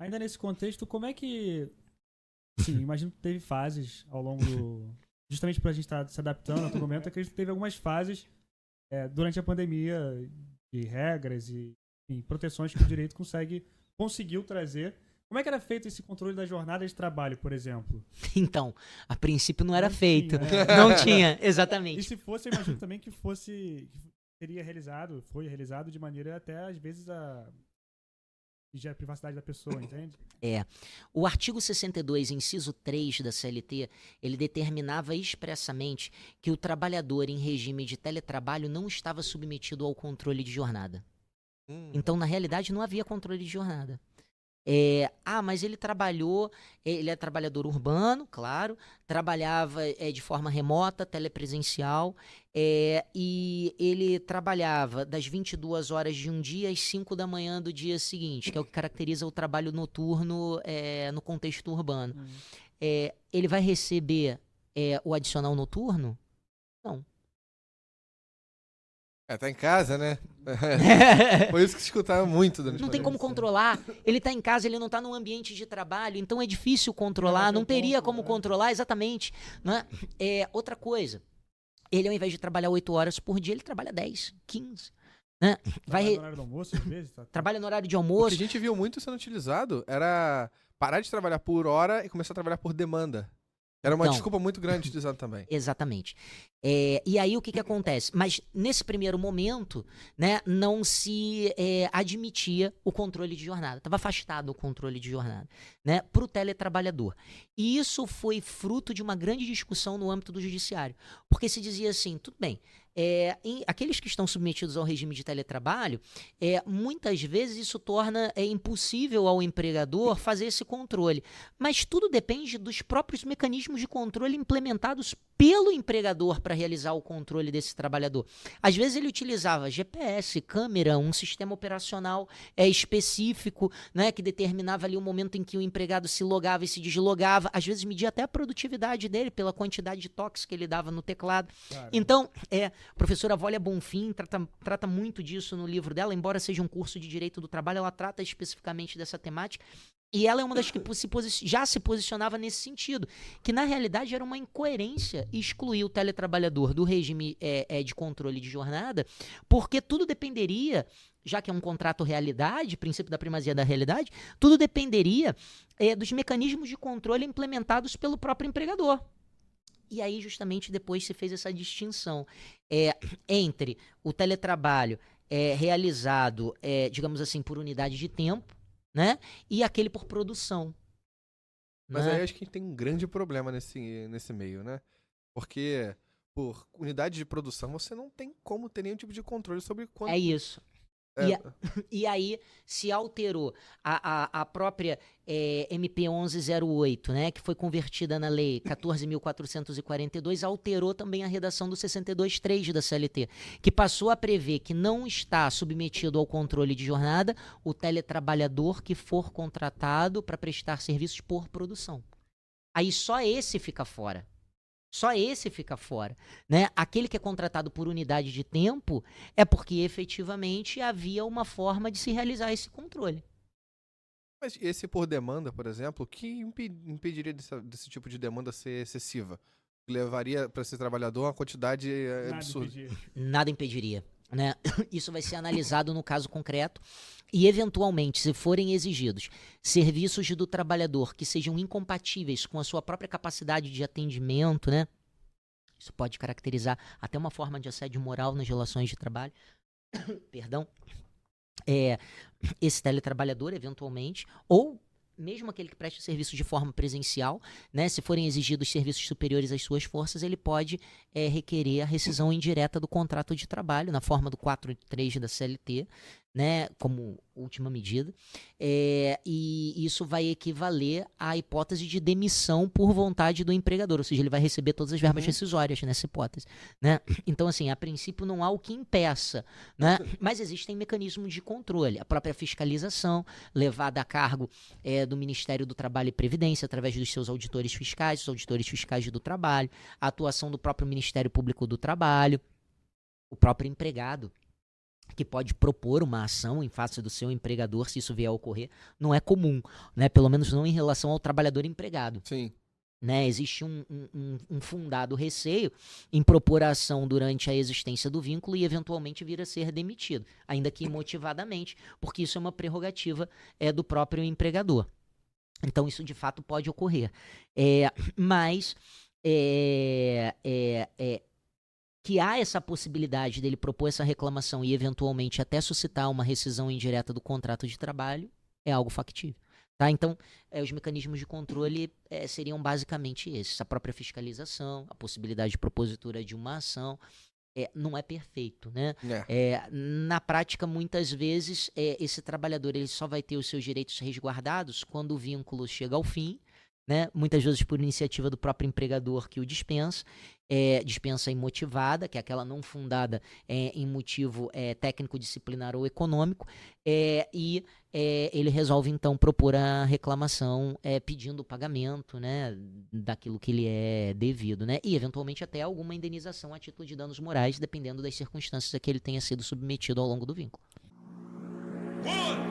Ainda nesse contexto, como é que... Sim, imagino que teve fases ao longo do... Justamente pra gente estar se adaptando a todo momento, acredito que teve algumas fases durante a pandemia de regras e proteções que o direito conseguiu trazer. Como é que era feito esse controle da jornada de trabalho, por exemplo? Então, a princípio não era Não feito. tinha, Não tinha, E exatamente. se fosse, eu imagino também que foi realizado de maneira até, às vezes, a privacidade da pessoa, entende? O artigo 62, inciso 3 da CLT, ele determinava expressamente que o trabalhador em regime de teletrabalho não estava submetido ao controle de jornada. Então, na realidade, não havia controle de jornada. Mas ele é trabalhador urbano, claro, trabalhava de forma remota, telepresencial, e ele trabalhava das 22 horas de um dia às 5 da manhã do dia seguinte, que é o que caracteriza o trabalho noturno no contexto urbano. Ele vai receber o adicional noturno? Não. Tá em casa, né? Foi isso que se escutava muito durante Não a tem como pandemia. controlar. Ele tá em casa, ele não tá num ambiente de trabalho, então é difícil controlar, não teria como controlar, exatamente. Né? Outra coisa, ele ao invés de trabalhar 8 horas por dia, ele trabalha 10, 15. Né? Trabalha no horário do almoço, às vezes? Trabalha no horário de O que almoço. a gente viu muito sendo utilizado era parar de trabalhar por hora e começar a trabalhar por demanda. Era uma Então, desculpa muito grande utilizada também. Exatamente. E aí o que acontece? Mas nesse primeiro momento, né, não se admitia o controle de jornada. Estava afastado o controle de jornada, né, para o teletrabalhador. E isso foi fruto de uma grande discussão no âmbito do judiciário. Porque se dizia assim, tudo bem, aqueles que estão submetidos ao regime de teletrabalho, muitas vezes isso torna impossível ao empregador fazer esse controle. Mas tudo depende dos próprios mecanismos de controle implementados pelo empregador para realizar o controle desse trabalhador. Às vezes ele utilizava GPS, câmera, um sistema operacional específico, né, que determinava ali o momento em que o empregado se logava e se deslogava. Às vezes media até a produtividade dele pela quantidade de toques que ele dava no teclado. Claro. Então, a professora Vólia Bonfim trata muito disso no livro dela, embora seja um curso de Direito do Trabalho, ela trata especificamente dessa temática. E ela é uma das que já se posicionava nesse sentido, que na realidade era uma incoerência excluir o teletrabalhador do regime de controle de jornada, porque tudo dependeria, já que é um contrato realidade, princípio da primazia da realidade, tudo dependeria dos mecanismos de controle implementados pelo próprio empregador. E aí, justamente, depois se fez essa distinção entre o teletrabalho realizado, digamos assim, por unidade de tempo, né? E aquele por produção. Mas né? aí acho que tem um grande problema nesse meio, né? Porque por unidade de produção você não tem como ter nenhum tipo de controle sobre quanto... É isso. E aí se alterou a própria MP 1108, né, que foi convertida na lei 14.442, alterou também a redação do 62.3 da CLT, que passou a prever que não está submetido ao controle de jornada o teletrabalhador que for contratado para prestar serviços por produção. Aí só esse fica fora. Só esse fica fora, né? Aquele que é contratado por unidade de tempo é porque efetivamente havia uma forma de se realizar esse controle. Mas esse por demanda, por exemplo, o que impediria desse tipo de demanda ser excessiva? Levaria para esse trabalhador uma quantidade absurda. Nada impediria. Né? Isso vai ser analisado no caso concreto e, eventualmente, se forem exigidos serviços do trabalhador que sejam incompatíveis com a sua própria capacidade de atendimento, né? Isso pode caracterizar até uma forma de assédio moral nas relações de trabalho. Perdão. Esse teletrabalhador, eventualmente, ou mesmo aquele que presta serviço de forma presencial, né, se forem exigidos serviços superiores às suas forças, ele pode requerer a rescisão indireta do contrato de trabalho, na forma do 4.3 da CLT, né, como última medida, e isso vai equivaler à hipótese de demissão por vontade do empregador, ou seja, ele vai receber todas as verbas rescisórias nessa hipótese. Né? Então, assim, a princípio não há o que impeça, né? Mas existem mecanismos de controle, a própria fiscalização, levada a cargo do Ministério do Trabalho e Previdência, através dos seus auditores fiscais, os auditores fiscais do trabalho, a atuação do próprio Ministério Público do Trabalho, o próprio empregado que pode propor uma ação em face do seu empregador, se isso vier a ocorrer, não é comum, né? Pelo menos não em relação ao trabalhador empregado. Sim. Né? Existe um fundado receio em propor a ação durante a existência do vínculo e eventualmente vir a ser demitido, ainda que imotivadamente, porque isso é uma prerrogativa do próprio empregador. Então isso de fato pode ocorrer. Mas que há essa possibilidade dele propor essa reclamação e eventualmente até suscitar uma rescisão indireta do contrato de trabalho é algo factível. Tá? Então, os mecanismos de controle seriam basicamente esses. A própria fiscalização, a possibilidade de propositura de uma ação. Não é perfeito, né? Na prática, muitas vezes, esse trabalhador ele só vai ter os seus direitos resguardados quando o vínculo chega ao fim, né? Muitas vezes por iniciativa do próprio empregador que o dispensa, dispensa imotivada, que é aquela não fundada em motivo técnico, disciplinar ou econômico, e ele resolve então propor a reclamação pedindo o pagamento, né, daquilo que lhe é devido, né, e eventualmente até alguma indenização a título de danos morais, dependendo das circunstâncias a que ele tenha sido submetido ao longo do vínculo. 1,